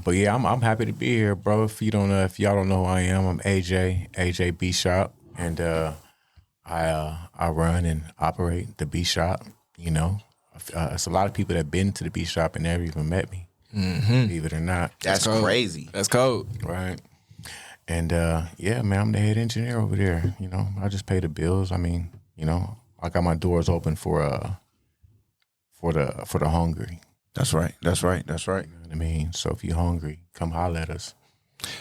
But yeah, I'm happy to be here, bro. If y'all don't know who I am, I'm AJ Beatshop, and I run and operate the Beatshop. You know, it's a lot of people that been to the Beatshop and never even met me. Believe it or not. That's crazy. That's cold. Right. And yeah, man, I'm the head engineer over there. You know, I just pay the bills. I mean, you know, I got my doors open for the hungry. That's right. You know what I mean? So if you're hungry, come holler at us.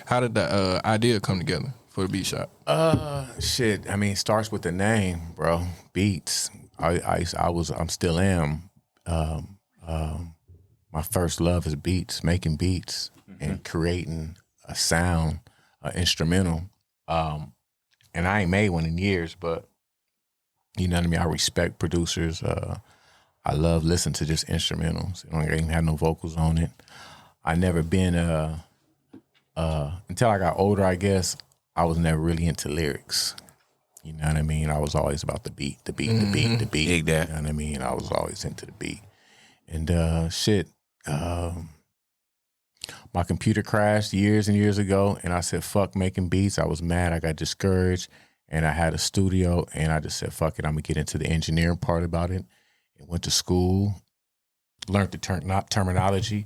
How did the idea come together for the Beatshop? Shit. I mean, it starts with the name, bro. Beats. I'm still am. My first love is beats, making beats and creating a sound, instrumental. And I ain't made one in years, but you know what I mean? I respect producers. I love listening to just instrumentals. I don't even have no vocals on it. I never been until I got older, I guess, I was never really into lyrics. You know what I mean? I was always about the beat. Dig that. You know what I mean? I was always into the beat. And my computer crashed years and years ago, and I said, fuck making beats. I was mad. I got discouraged, and I had a studio, and I just said, fuck it, I'm going to get into the engineering part about it. And went to school, learned the terminology.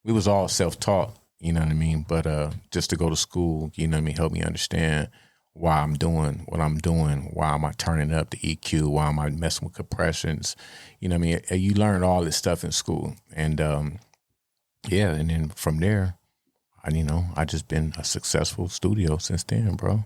We was all self-taught, you know what I mean? But just to go to school, you know what I mean, helped me understand why I'm doing what I'm doing, why am I turning up the EQ, why am I messing with compressions, you know what I mean? You learn all this stuff in school. And yeah, and then from there, I just been a successful studio since then, bro.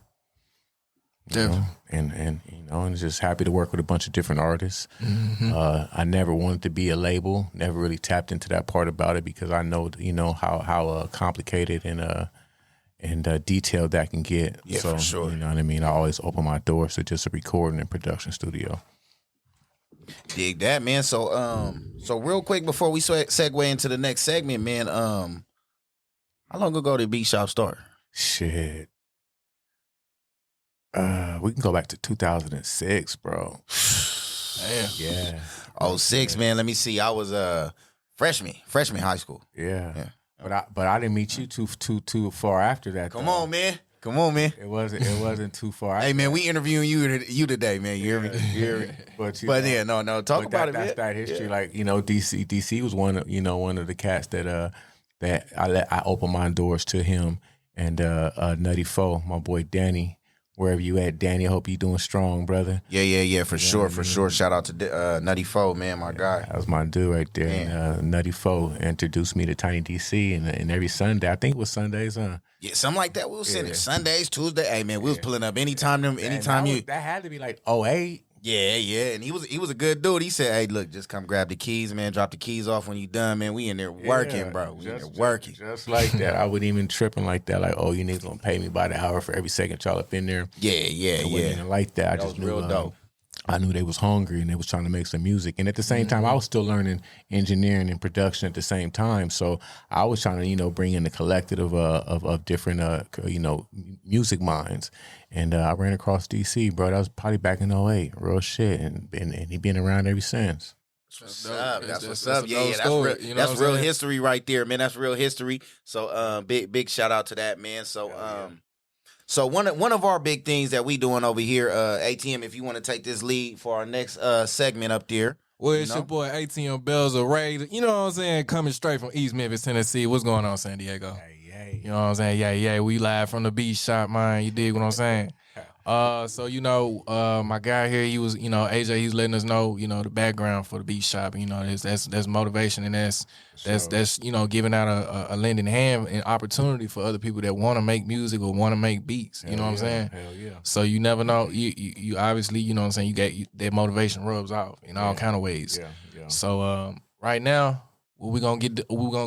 You know? And just happy to work with a bunch of different artists. I never wanted to be a label, never really tapped into that part about it because I know, you know, how complicated and detailed that can get. Yeah, so, for sure. You know what I mean? I always open my doors to just a recording and production studio. Dig that, man. So real quick before we segue into the next segment, man, how long ago did Beatshop start? Shit. We can go back to 2006, bro. Damn. Yeah. 06, man. Let me see. I was freshman high school. Yeah. But I didn't meet you too far after that. Come on, man. It wasn't too far. Hey, man, we interviewing you today, man. You hear me? You hear me? But yeah, no. Talk about it, man. That's that history. Yeah. Like, you know, DC was one of the cats that I opened my doors to him and Nutty Foe, my boy Danny. Wherever you at, Danny, I hope you doing strong, brother. Yeah, for sure. Shout out to Nutty Foe, man, my guy. That was my dude right there. And, Nutty Foe introduced me to Tiny DC, and every Sunday, I think it was Sundays, huh? Yeah, something like that. We was sitting Sundays, Tuesday. Hey, man, we was pulling up anytime you. That had to be like 08. Yeah, and he was a good dude. He said, "Hey, look, just come grab the keys, man. Drop the keys off when you done, man. We in there working, bro. We in there working, just like that. I wouldn't even tripping like that. Like, oh, you niggas gonna pay me by the hour for every second y'all up in there. Yeah. It wasn't even like that. I just knew real dope. I knew they was hungry and they was trying to make some music. And at the same time, I was still learning engineering and production at the same time. So I was trying to, you know, bring in the collective of different, you know, music minds. And I ran across DC, bro. That was probably back in 08, real shit. And he been around ever since. That's what's up. Yeah, that's real history right there, man. That's real history. So big shout out to that, man. So So one of our big things that we doing over here, ATM, if you want to take this lead for our next segment up there. Well, it's your boy ATM Bells of Ray. You know what I'm saying? Coming straight from East Memphis, Tennessee. What's going on, San Diego? Hey. You know what I'm saying? Yeah. We live from the Beatshop, man. You dig what I'm saying? So, you know, my guy here, he was, you know, AJ, he's letting us know, you know, the background for the Beatshop. And, you know, that's motivation, and that's you know, giving out a lending hand and opportunity for other people that want to make music or want to make beats. You know what I'm saying? Hell yeah. So you never know. You obviously, you know what I'm saying, that motivation rubs off in all kind of ways. Yeah. So right now, what we gonna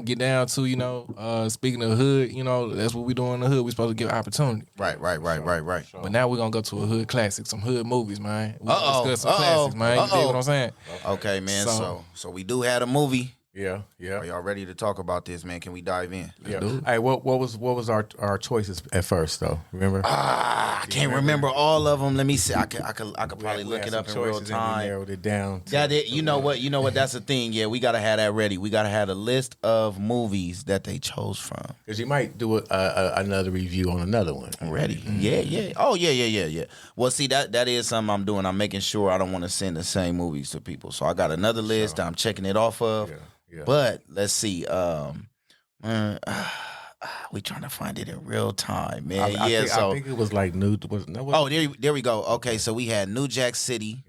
get down to, you know, speaking of hood, you know, that's what we doing in the hood. We supposed to give opportunity. Right. Sure. But now we're gonna go to a hood classic, some hood movies, man. We discuss some classics, man. You dig what I'm saying? Okay, man. So we do have a movie. Yeah, yeah. Are y'all ready to talk about this, man? Can we dive in? Yeah. Hey, what was our choices at first though? Remember? I can't remember all of them. Let me see. I could probably look it up in real time. Narrowed it down. You know what? You know what? That's the thing. Yeah, we gotta have that ready. We gotta have a list of movies that they chose from. Because you might do another review on another one. I'm ready. Mm-hmm. Yeah. Oh, yeah. Well, see, that is something I'm doing. I'm making sure I don't want to send the same movies to people. So I got another list that I'm checking it off of. Yeah. But let's see. We trying to find it in real time, man. I think it was like New. There we go. Okay, so we had New Jack City,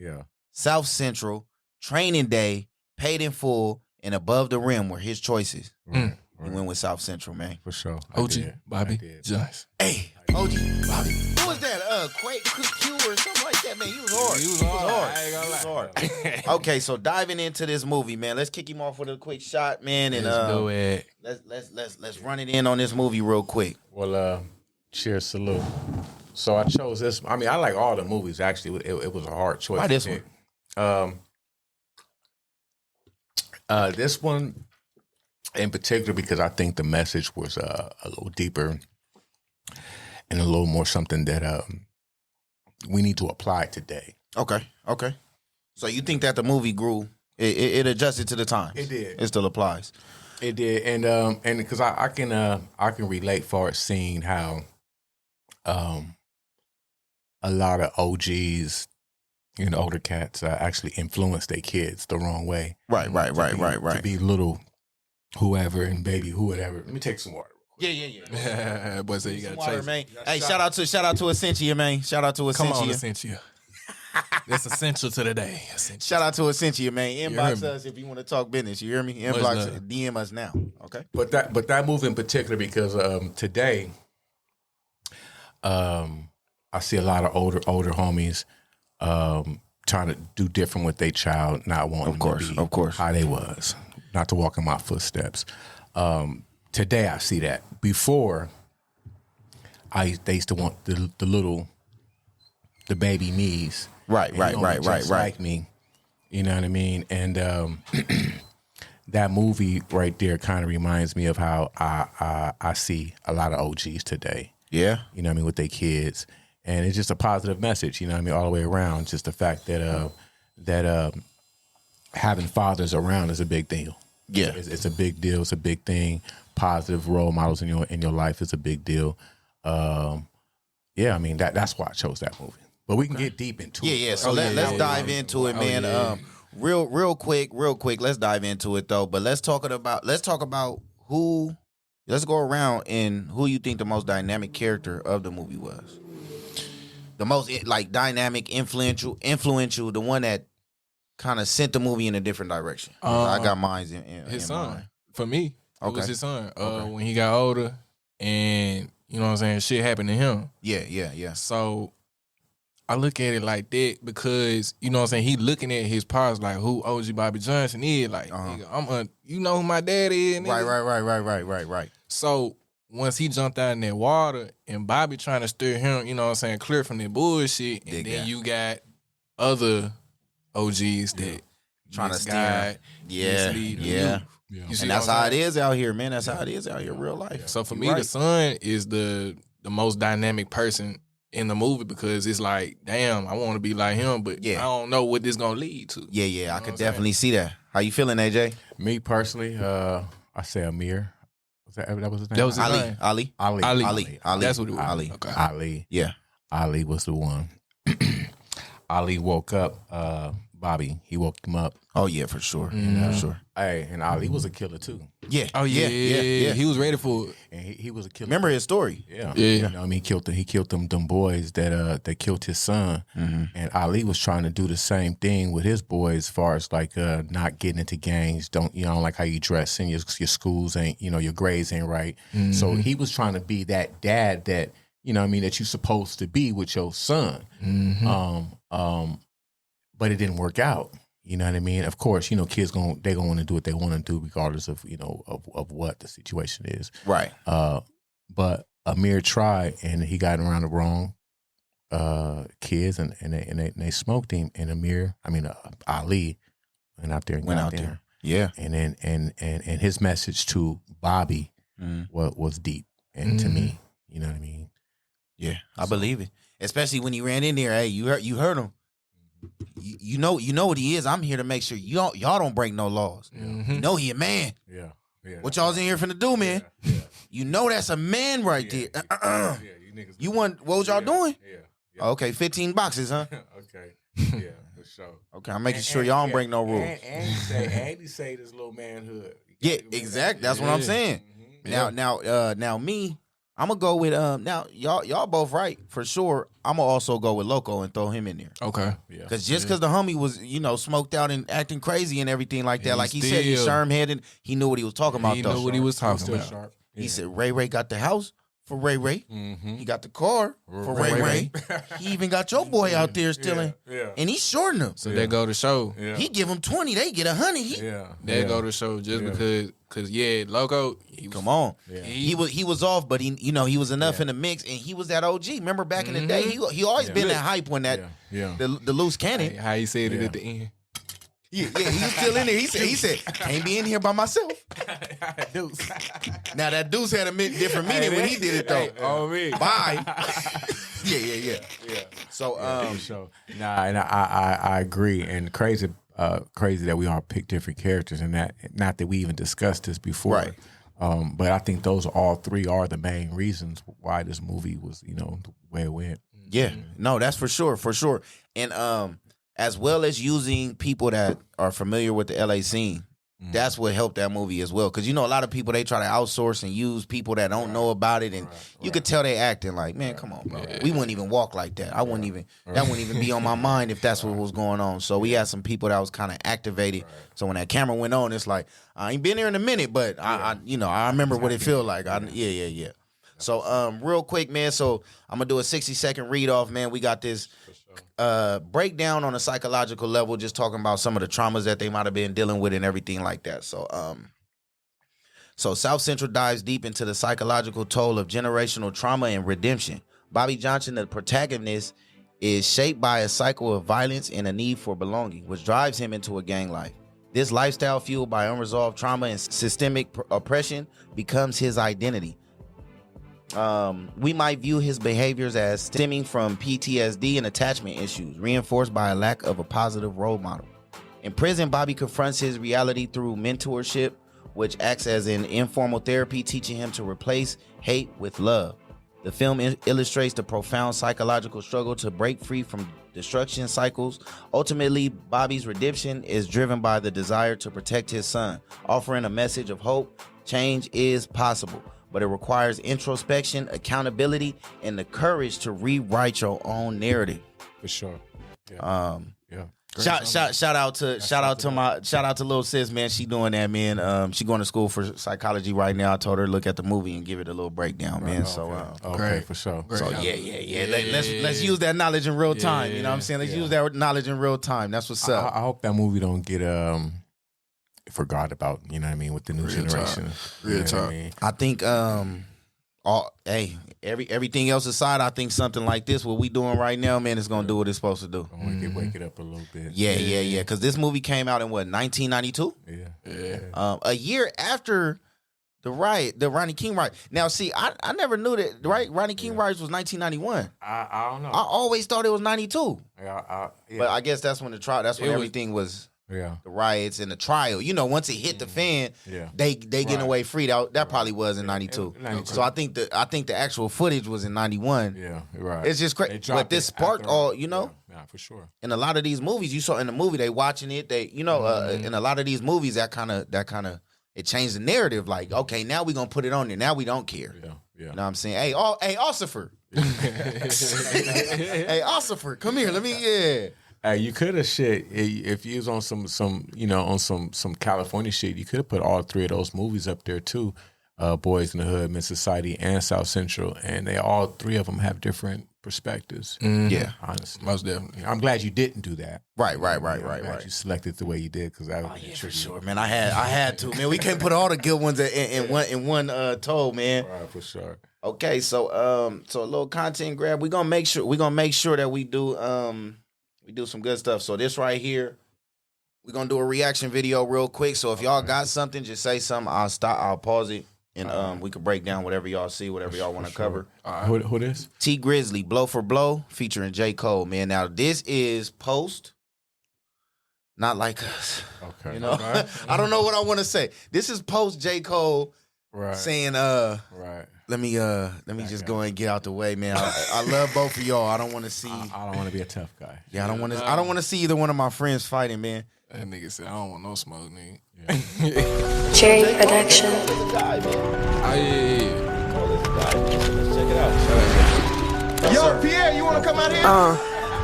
South Central, Training Day, Paid in Full, and Above the Rim were his choices. Right. He went with South Central, man. For sure. OG, Bobby, Josh. Hey, OG, Bobby. Who was that? Quake Q or something like that, man. He was hard. He was hard. I ain't gonna lie. Okay, so diving into this movie, man. Let's kick him off with a quick shot, man, and let's do it. Let's run it in on this movie real quick. Well, cheers, salute. So I chose this. I mean, I like all the movies. Actually, it was a hard choice. Why this one? This one in particular because I think the message was a little deeper and a little more something that we need to apply today. Okay. So you think that the movie grew? It adjusted to the times. It did. It still applies. It did, and because I can relate for it, seeing how a lot of OGs and older cats actually influence their kids the wrong way. Right. To be little whoever and baby whoever. Let me take some water. Yeah. Boy, say you got water, man. Hey, shout out to Essentia, man. Shout out to Essentia. Come on, Essentia. That's essential to the day. Essential. Shout out to Essentia, man. Inbox us if you want to talk business. You hear me? Inbox, DM us now. Okay. But that move in particular because today, I see a lot of older homies trying to do different with their child, not wanting to be how they was, not to walk in my footsteps. Today I see that. Before, they used to want the baby me's. Right. Like me, you know what I mean? And that movie right there kind of reminds me of how I see a lot of OGs today. Yeah, you know what I mean, with their kids, and it's just a positive message. You know what I mean, all the way around. Just the fact that having fathers around is a big deal. Yeah, it's a big deal. It's a big thing. Positive role models in your life is a big deal. Yeah, I mean that's why I chose that movie. But we can get deep into it. Yeah. So let's dive into it, man. Real quick. Let's dive into it though. But let's talk about who. Let's go around and who you think the most dynamic character of the movie was. The most like dynamic, influential, the one that kind of sent the movie in a different direction. I got mine in his in son. mind. For me, it was his son. When he got older, and you know what I'm saying, shit happened to him. Yeah. So I look at it like that because, you know what I'm saying, he looking at his pops like who OG Bobby Johnson is. Like, nigga, you know who my dad is? Nigga? Right. So once he jumped out in that water and Bobby trying to steer him, you know what I'm saying, clear from that bullshit, and then you got other OGs that trying to steer. Yeah. And that's how it is out here, man. That's how it is out here, real life. So for me, the son is the most dynamic person in the movie because it's like, damn, I want to be like him, but I don't know what this gonna lead to. Yeah, you know I could definitely see that. How you feeling, AJ? Me personally, I say Amir. That was his name? That was his name. Ali. That's what it was. Ali. Okay. Ali. Yeah. Ali was the one. Ali woke up Bobby. He woke him up. Oh yeah, for sure. For sure. Hey, and Ali was a killer too. Yeah. Oh yeah. He was ready for it. And he was a killer. Remember his story? Yeah. You know what I mean? He killed them boys that killed his son. Mm-hmm. And Ali was trying to do the same thing with his boys as far as like not getting into gangs. Don't like how you dress and your schools ain't, your grades ain't right. Mm-hmm. So he was trying to be that dad that, you know what I mean, that you're supposed to be with your son. Mm-hmm. But it didn't work out. You know what I mean? Of course, kids they're gonna want to do what they want to do, regardless of of what the situation is. Right. But Amir tried, and he got around the wrong kids, and they smoked him. And Ali went out there and got them. Yeah. And then and his message to Bobby was deep. And to me, you know what I mean? Yeah, I believe it. Especially when he ran in there. Hey, you heard him. You know what he is. I'm here to make sure y'all don't break no laws. You know he a man. Yeah. What y'all's in here finna do, man? Yeah. You know that's a man right there. You niggas. You want what was y'all doing? Yeah. Okay, 15 boxes, huh? Okay. Yeah, for sure. Okay, I'm making sure y'all don't break no rules. And he say this little manhood. Yeah, exactly. That's what I'm saying. Now me, I'm gonna go with now y'all both right for sure. I'm gonna also go with Loco and throw him in there. Okay. Yeah. Cause the homie was smoked out and acting crazy and everything like that. Like he said, he still- sharm headed. He knew what he was talking about. He though. knew what he was talking Still about. sharp. He said Ray got the house for Ray. He got the car for Ray. He even got your boy out there stealing, and he's shorting him. So that go to show. Yeah. He give him 20, they get 100. That go to show just because Loco. Come on, Yeah. he was off, but he was enough in the mix, and he was that OG. Remember back in the day, he always been that hype when that the loose cannon. How he said it at the end. Yeah, he was still in there. He said, can't be in here by myself. Deuce. Now that Deuce had a different meaning when he did it though. Oh me. Bye. Yeah. So For sure. Nah, and I agree. And crazy that we all pick different characters, and that not that we even discussed this before. Right. But I think those all three are the main reasons why this movie was, the way it went. yeah, no, that's for sure. And as well as using people that are familiar with the LA scene. That's what helped that movie as well. Because, a lot of people, they try to outsource and use people that don't know about it. And you could tell they acting like, man, come on, bro. We wouldn't even walk like that. That wouldn't even be on my mind if that's what was going on. So we had some people that was kind of activated. So when that camera went on, it's like, I ain't been here in a minute, but I remember what it felt like. Yeah. So real quick, man. So I'm going to do a 60-second read off, man. We got this breakdown on a psychological level, just talking about some of the traumas that they might have been dealing with and everything like that. So South Central dives deep into the psychological toll of generational trauma and redemption. Bobby Johnson, the protagonist, is shaped by a cycle of violence and a need for belonging, which drives him into a gang life. This lifestyle, fueled by unresolved trauma and systemic oppression, becomes his identity. We might view his behaviors as stemming from PTSD and attachment issues, reinforced by a lack of a positive role model. In prison, Bobby confronts his reality through mentorship, which acts as an informal therapy, teaching him to replace hate with love. The film illustrates the profound psychological struggle to break free from destruction cycles. Ultimately, Bobby's redemption is driven by the desire to protect his son, offering a message of hope. Change is possible, but it requires introspection, accountability, and the courage to rewrite your own narrative. For sure. Shout out to little sis, man. She doing that, man. She going to school for psychology right now. I told her to look at the movie and give it a little breakdown, man. Okay, for sure. So yeah. Let's use that knowledge in real time. You know what I'm saying? Let's use that knowledge in real time. That's what's up. I hope that movie don't get forgot about, you know what I mean, with the new generation. Real talk. I think everything else aside, I think something like this, what we doing right now, man, is gonna do what it's supposed to do. I want to wake it up a little bit. Yeah. Because this movie came out in 1992? Yeah. A year after the riot, the Rodney King riot. Now, see, I never knew that. Right, Rodney King riots was 1991. I don't know. I always thought it was 92. Yeah. But I guess that's when everything was. Yeah, the riots and the trial. Once it hit the fan, they getting away free. That probably was in 92. So I think the actual footage was in 91. Yeah, right. It's just crazy. But this sparked all, Yeah, for sure. In a lot of these movies, you saw in the movie, they watching it. They, in a lot of these movies, that kind of it changed the narrative. Like, okay, now we gonna put it on there. Now we don't care. Yeah. You know what I'm saying? Hey, Ossifer. Hey, Ossifer, come here. Let me. Hey, you could have if you was on some California shit. You could have put all three of those movies up there too, Boys in the Hood, Miss Society, and South Central, and all three of them have different perspectives. Yeah, honestly, most definitely. I'm glad you didn't do that. Right. You selected the way you did because for sure, man. I had to, man. We can't put all the good ones in one toll, man. Right, for sure. Okay, so a little content grab. We're gonna make sure that we do some good stuff. So this right here, We're gonna do a reaction video real quick. So if y'all got something, just say something. I'll stop. I'll pause it, and we can break down whatever y'all see, whatever y'all want to cover. Who this? Tee Grizzley, Blow for Blow, featuring J. Cole. Man, now this is post. Not like us. Okay. You know, I don't know what I want to say. This is post J. Cole saying, right. Let me just go and get out the way, man. I love both of y'all. I don't want to see. I don't want to be a tough guy. Yeah, I don't want to see either one of my friends fighting, man. That nigga said, I don't want no smoke, nigga. Yeah. Cherry Production. Oh, yeah. Let's check it out. Yo, Pierre, you want to come out here?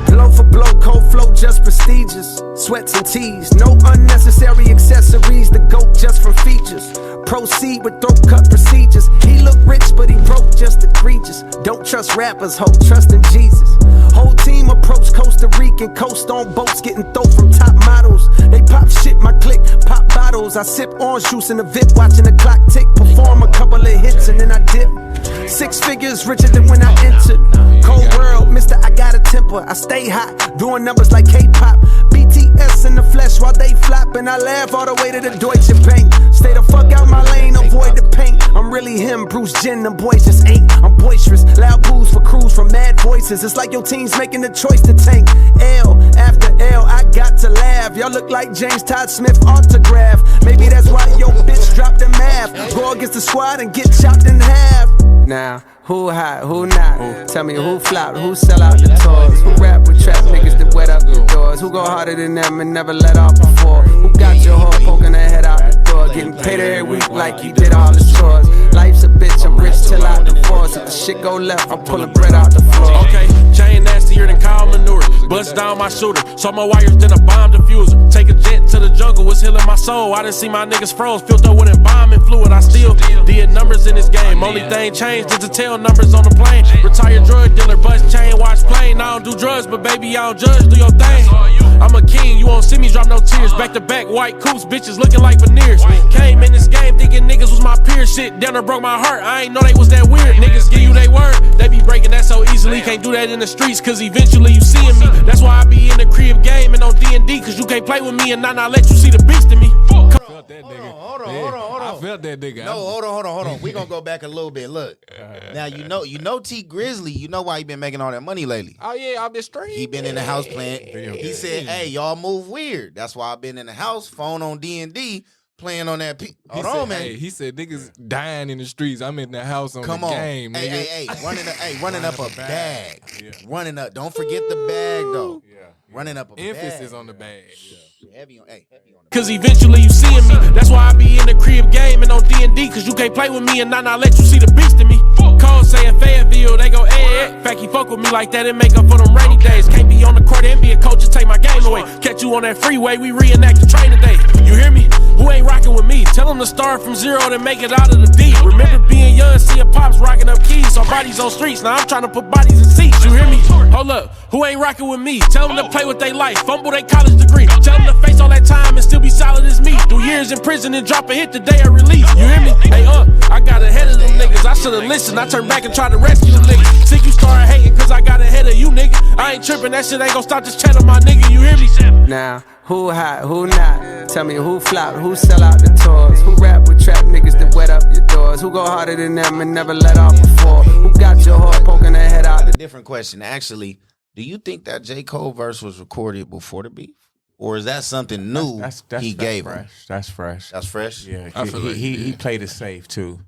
Blow for blow, cold flow, just prestigious. Sweats and tees, no unnecessary accessories. The GOAT just from features. Proceed with throat cut procedures. He look rich, but he broke, just egregious. Don't trust rappers, hope trust in Jesus. Whole team approach Costa Rican, coast on boats, getting throat from top models. They pop shit, my click, pop bottles. I sip orange juice in the VIP, watching the clock tick. Perform a couple of hits and then I dip. 6 figures richer than when I entered. Cold world, mister, I got a temper. I stay hot, doing numbers like K-pop. BTS in the flesh while they flop, and I laugh all the way to the Deutsche Bank. Stay the fuck out my lane, avoid the paint. I'm really him, Bruce Jenner, them boys just ain't. I'm boisterous, loud booze for crews from mad voices. It's like your team's making the choice to tank. L after L, I got to laugh. Y'all look like James Todd Smith autograph. Maybe that's why your bitch dropped the math. Go against the squad and get chopped in half. Now, who hot, who not? Tell me who flopped, who sell out the tours? Who rap with trap niggas that wet up the doors? Who go harder than them and never let off before? Who got your heart poking their head out the door? Getting paid every week like he did all his chores. Life's a bitch, I'm rich till out divorce. If the shit go left, I'm pulling bread out the floor. Okay, Jane nastier than cow manure. Bust down my shooter, saw more wires than a bomb diffuser. Take a jet to the jungle, was healing my soul. I done see my niggas froze, filter with embalming fluid. I still did numbers in this game. Only thing changed is the tail numbers on the plane. Retired drug dealer, bust chain, watch plane. I don't do drugs, but baby, I don't judge, do your thing. I'm a king, you won't see me drop no tears. Back to back, white coops, bitches looking like veneers. Came in this game thinking niggas was my peers. Shit down there broke my heart, I ain't know they was that weird. Niggas give you they word, they be breaking that so easily. Can't do that in the streets, cause eventually you seeing me. That's why I be in the crib game and on D&D, cause you can't play with me and not let you see the beast in me. Felt that nigga. Hold on. I felt that nigga. No, hold on. We gonna go back a little bit. Look, now you know Tee Grizzley. You know why he been making all that money lately. Oh yeah, I've been straight. He been in the house playing. He said, "Hey, y'all move weird." That's why I've been in the house, phone on D&D, playing on that. Hold on, man. Hey, he said niggas dying in the streets. I'm in the house on the game. Hey, running up a bag. Yeah. Running up. Don't forget the bag though. Yeah. Running up a bag. Emphasis on the bag. Heavy on the Cause eventually you seeing me. That's why I be in the crib game and on D&D, cause you can't play with me and not let you see the beast in me. Cole saying Fayetteville, they go fact he fuck with me like that and make up for them rainy days. Can't be on the court and be a coach and take my game away. Catch you on that freeway, we reenact the training day. You hear me? Who ain't rocking with me? Tell them to start from zero to make it out of the deep. Remember being young, seeing pops rocking up keys, saw bodies on streets. Now I'm trying to put bodies in seats. You hear me? Hold up, who ain't rocking with me? Tell them to play with their life, fumble their college degree. Tell them to face all that time and still be solid as me. Do years in prison and drop a hit the day of release. You hear me? Hey, I got ahead of them niggas. I should've listened. I turned back and tried to rescue them niggas. Think you started hating cause I got ahead of you, nigga. I ain't tripping. That shit ain't gon' stop this chat on my nigga. You hear me? Now, who hot, who not? Tell me who flopped, who sell out the tours? Who rap with trap niggas that wet up your doors? Who go harder than them and never let off before? Who got your heart poking their head out? Different question, actually. Do you think that J. Cole verse was recorded before the beef? Or is that something new he gave him? That's fresh. That's fresh? Yeah, he played it safe too.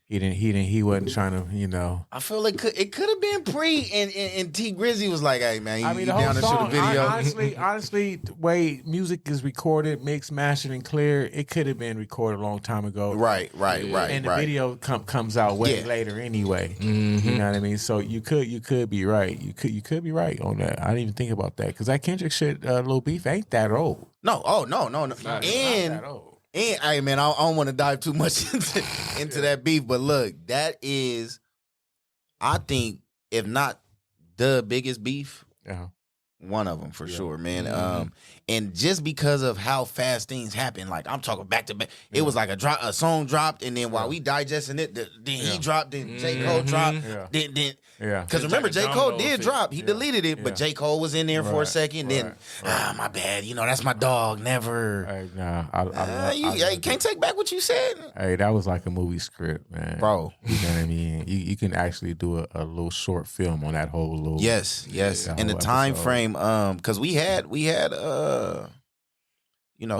He wasn't trying to, you know. I feel like it could have been pre and Tee Grizzley was like, hey man, you the down whole to song, shoot a video? honestly, the way music is recorded, mixed, mastered, and clear, it could have been recorded a long time ago. Right. And the video comes out way later anyway. Mm-hmm. You know what I mean? So you could be right. You could be right on that. I didn't even think about that because that Kendrick shit, Lil Beef, ain't that old. No. No. Not that old. And hey man, I don't want to dive too much into that beef, but look, that is, I think, if not the biggest beef, one of them for sure, man. And just because of how fast things happen, like I'm talking back to back, it was like a song dropped, and then while we digesting it, then he dropped, then J. Cole dropped, then because remember J. Cole did drop, he deleted it, but J. Cole was in there for a second, then my bad, that's my dog, never. Hey, nah, you can't take back what you said. Hey, that was like a movie script, man, bro. You know what I mean? You can actually do a little short film on that whole little in the time frame, because we had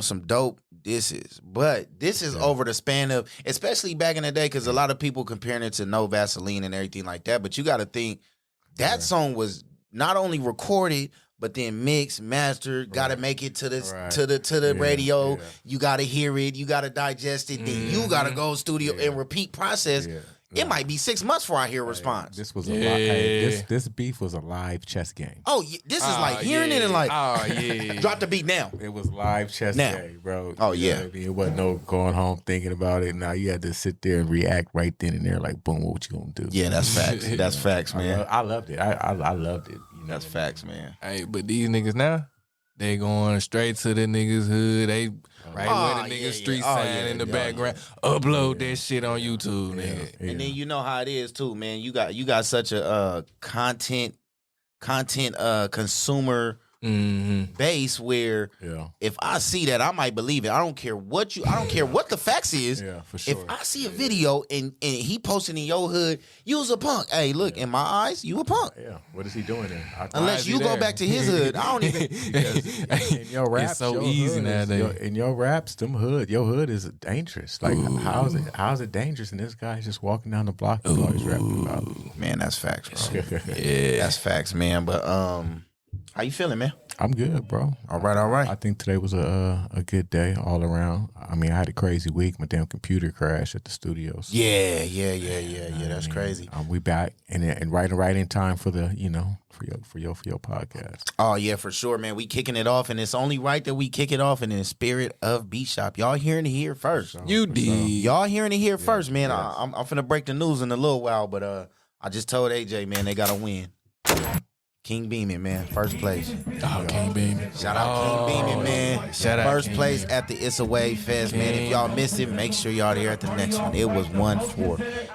some dope disses, but this is over the span of, especially back in the day, because a lot of people comparing it to No Vaseline and everything like that, but you got to think that song was not only recorded but then mixed, mastered, got to make it to the radio. Yeah. You got to hear it, you got to digest it, then you got to go studio and repeat process. Yeah. It might be 6 months before I hear a response. This was this beef was a live chess game. Oh, this is like hearing it and like, drop the beat now. It was live chess game, bro. Oh, yeah. I mean? It wasn't no going home thinking about it. Now you had to sit there and react right then and there, like, boom, what you gonna do? Yeah, that's facts. That's facts, man. I loved it. I loved it. That's facts, man. Hey, but these niggas now, they going straight to the niggas' hood. They where the niggas street sign in the background. Upload that shit on YouTube, nigga. Yeah. And then you know how it is too, man. You got such a content consumer base where if I see that, I might believe it. I don't care what the facts is. Yeah, for sure. If I see a video and he posted in your hood, you's a punk. Hey, look, in my eyes, you a punk. Yeah. What is he doing there? Unless you go back to his hood, I don't even. In your raps, it's so easy nowadays. In your raps, your hood is dangerous. Like, how's it dangerous? And this guy's just walking down the block and all he's rapping about. Man, that's facts, bro. That's facts, man. But how you feeling, man? I'm good, bro. All right. I think today was a good day all around. I mean, I had a crazy week. My damn computer crashed at the studios. Yeah. That's crazy. We back and right in time for the for your podcast. Oh yeah, for sure, man. We kicking it off, and it's only right that we kick it off in the spirit of Beatshop. Y'all hearing it here first. You did. Y'all hearing it here first, man. Yes. I'm finna break the news in a little while, but I just told AJ, man, they gotta win. King Beeman, man, first place. Oh, King Beeman. Shout out King Beeman, man. Shout out first King place Beeman. at the It's a Wave Fest, man. If y'all missed it, make sure y'all there at the next one. It was 1-4.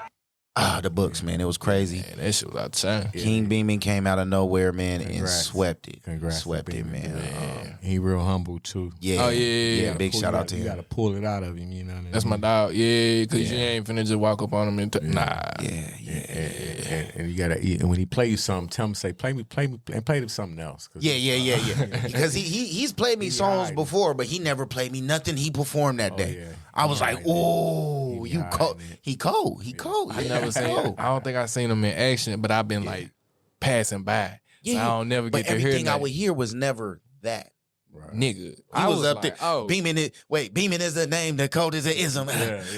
The books, man. It was crazy. Man, that shit was out of time. King Beeman came out of nowhere, man, and swept it. Congrats. Swept it, man. He real humble, too. Yeah. Oh, yeah. Big shout out to him. You got to pull it out of him, you know what I mean? That's my dog. Yeah, because you ain't finna just walk up on him and nah. Yeah. And you gotta eat. And when he plays something, tell him, say, play me, and play something else. Yeah. Because he's played me songs before, but he never played me nothing he performed that day. Yeah. I was like, oh, you cold. He cold. I never seen him. I don't think I seen him in action, but I've been like passing by. So I don't never get to hear that. Everything I would hear was never that. Right. Nigga. I was up like, there. Beeman is the name, the code is an ism.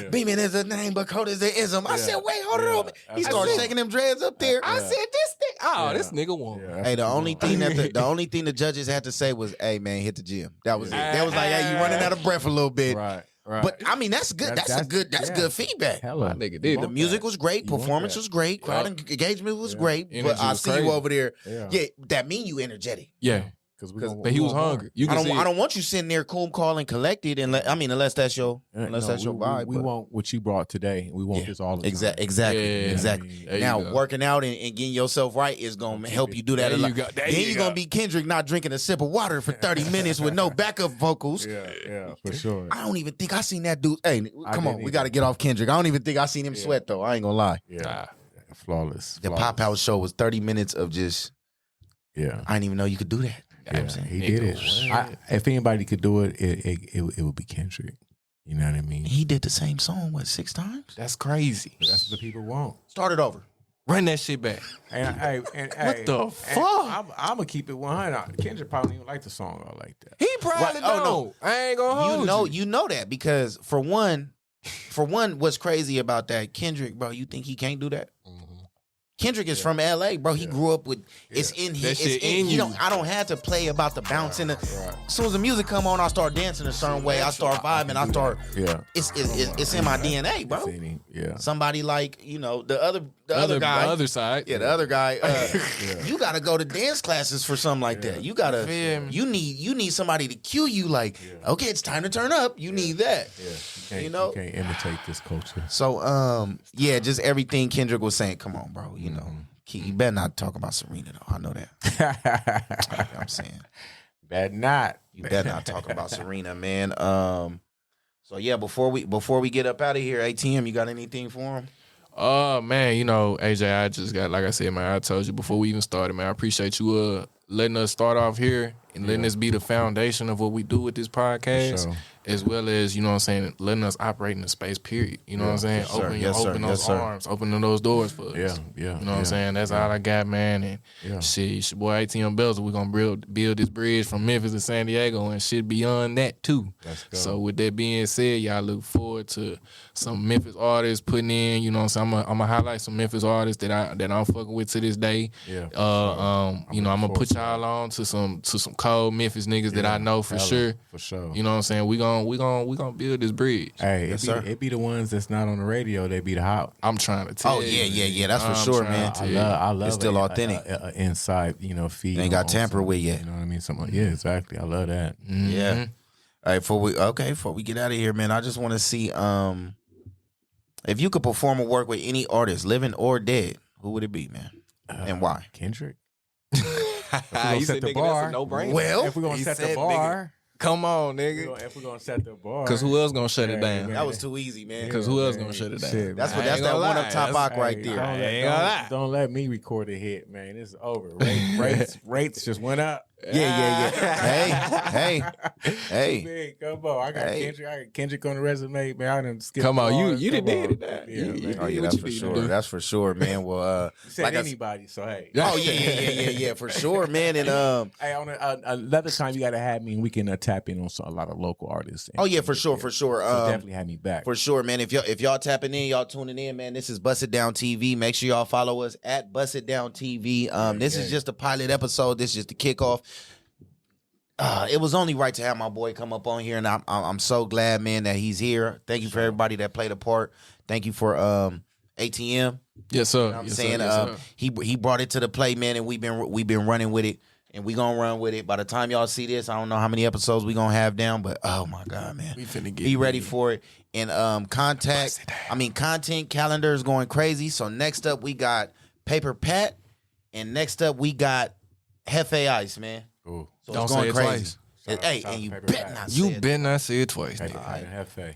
Beeman is the name, but code is an ism. I said, wait, hold on. He started shaking them dreads up there. I said, this thing. This nigga won. Hey, the only thing the judges had to say was, hey man, hit the gym. That was it. They was like, hey, you running out of breath a little bit. Right. But I mean, that's good. That's good feedback. Hella. Nigga did. The music was great. Performance was great. Crowd engagement was great. But I see you over there. Yeah, that mean you energetic. Yeah. But he was hungry. I don't want you sitting there cool, calm, and collected. Unless that's your vibe. We want what you brought today. We want this all the time. Exactly. Now working out and getting yourself right is gonna help you do that a lot. Then you're gonna be Kendrick not drinking a sip of water for 30 minutes with no backup vocals. Yeah, for sure. I don't even think I seen that dude. Hey, come on, we got to get off Kendrick. I don't even think I seen him sweat though. I ain't gonna lie. Yeah, flawless. The Pop House show was 30 minutes of just. Yeah, I didn't even know you could do that. Yeah, he did it. If anybody could do it, it would be Kendrick. You know what I mean? He did the same song, 6 times? That's crazy. That's what the people want. Start it over. Run that shit back. And what the fuck? I'm gonna keep it 100. Kendrick probably even like the song all like that. He probably don't. No. I ain't gonna hold you. You know that because for one, what's crazy about that, Kendrick, bro, you think he can't do that? Mm-hmm. Kendrick is from LA, bro. He grew up with it's in his. I don't have to play about the bouncing. As soon as the music come on, I start dancing a certain way. I start vibing. I start. Yeah. It's in my DNA, bro. Yeah. Somebody like the other the other guy, the other side. Yeah, the other guy. You gotta go to dance classes for something like that. You gotta. You need somebody to cue you. Like, okay, it's time to turn up. You need that. Yeah, you can't imitate this culture. So, just everything Kendrick was saying. Come on, bro. You know, you better not talk about Serena though. I know that. You know what I'm saying, better not. You better not talk about Serena, man. So yeah, before we get up out of here, ATM, you got anything for him? Man, you know, AJ, I just got, like I said, man, I told you before we even started, man, I appreciate you letting us start off here and letting this be the foundation of what we do with this podcast, as well as, you know what I'm saying, letting us operate in the space, period. You know what I'm saying? Open those arms, opening those doors for us. You know what I'm saying? That's all I got, man. And shit, your boy ATM Belzer, we're going to build this bridge from Memphis to San Diego and shit beyond that, too. So with that being said, y'all look forward to some Memphis artists putting in, you know what I'm saying? I'm going to highlight some Memphis artists that I'm fucking with to this day. You know, I'm going to put y'all on to some cold Memphis niggas that I know for sure. For sure. You know what I'm saying? We gonna build this bridge. Hey, it be the ones that's not on the radio. They be the hot. I'm trying to tell you. Yeah. That's for sure, man. I love it's still authentic. Inside, feed. They ain't got tampered with yet. You know what I mean? Something. Yeah, exactly. I love that. Yeah. All right, before we get out of here, man, I just want to see if you could perform or work with any artist, living or dead, who would it be, man, and why? Kendrick. You said the bar. No brainer. Well, if we're gonna set the bar. Come on, nigga. If we're gonna set the bar, because who else gonna shut it down? That was too easy, man. Because who else gonna shut it down? Shit, that's that one up top right there. Don't let me record a hit, man. It's over. Rates just went up. Yeah. Hey. Man, come on. I got Kendrick on the resume, man. I done skipped. Come on, you done did it. That's for sure. That's for sure, man. Well, like anybody. So hey. Oh yeah, for sure, man. And hey, on another time you gotta have me, and we can tap in on a lot of local artists. Oh yeah, for sure. So definitely have me back for sure, man. If y'all tapping in, y'all tuning in, man. This is Bust It Down TV. Make sure y'all follow us at Bust It Down TV. This is just a pilot episode. This is just the kickoff. It was only right to have my boy come up on here, and I'm so glad, man, that he's here. Thank you for everybody that played a part. Thank you for ATM. Yes, sir. You know what I'm saying? He brought it to the play, man, and we've been running with it, and we gonna run with it. By the time y'all see this, I don't know how many episodes we gonna have down, but oh my God, man, we finna get be ready for it. And content calendar is going crazy. So next up we got Paper Pat, and next up we got Hefe Ice, man. Ooh. So don't it's going say it crazy. Twice. Hey, and you better not say it. You better not say it twice.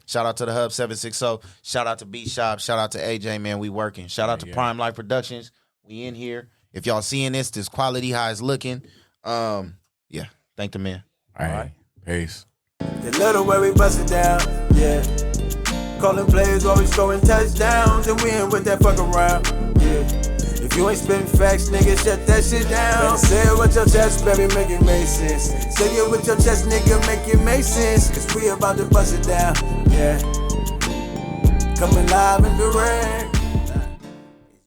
Shout out to the Hub 760. Shout out to Beatshop. Shout out to AJ, man. We working. Shout out to Prime Life Productions. We in here. If y'all seeing this quality how it's looking. Thank the man. All right. Peace. The little way we bust it down, yeah. Calling plays, always throwing touchdowns, and we ain't with that fuck around, yeah. If you ain't spitting facts, nigga, shut that shit down. Better say it with your chest, baby, make it make sense. Say it with your chest, nigga, make it make sense. Cause we about to bust it down, yeah. Coming live and direct.